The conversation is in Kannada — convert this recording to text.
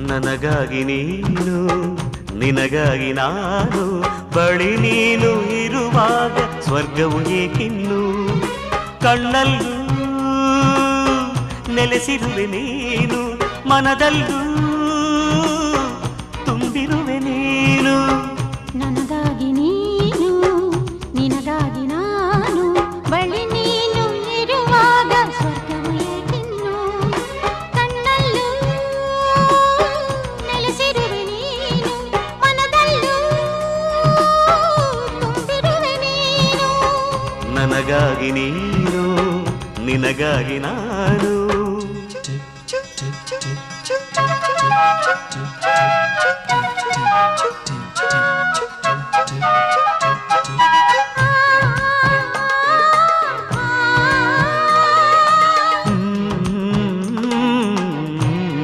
ನನಗಾಗಿ ನೀನು ನಿನಗಾಗಿ ನಾನು ಬಳಿ ನೀನು ಇರುವಾಗ ಸ್ವರ್ಗವು ಏಕಿನ್ನು ಕಣ್ಣಲ್ಲೂ ನೆಲೆಸಿರುವೆ ನೀನು ಮನದಲ್ಲೂ ತುಂಬಿರುವೆ ನೀನು ನನಗಾಗಿ ನೀನು ನಿನಗಾಗಿ ನಾನು ಬಳಿ ನೀನು ಇರುವಾಗ ಸ್ವರ್ಗವು ಏಕಿನ್ನು ಕಣ್ಣಲ್ಲೂ ನೆಲೆಸಿರುವೆ ನೀನು ಮನದಲ್ಲೂ ತುಂಬಿರುವೆ ನೀನು ನನಗಾಗಿ ನೀನು ನಿನಗಾಗಿ ನಾನು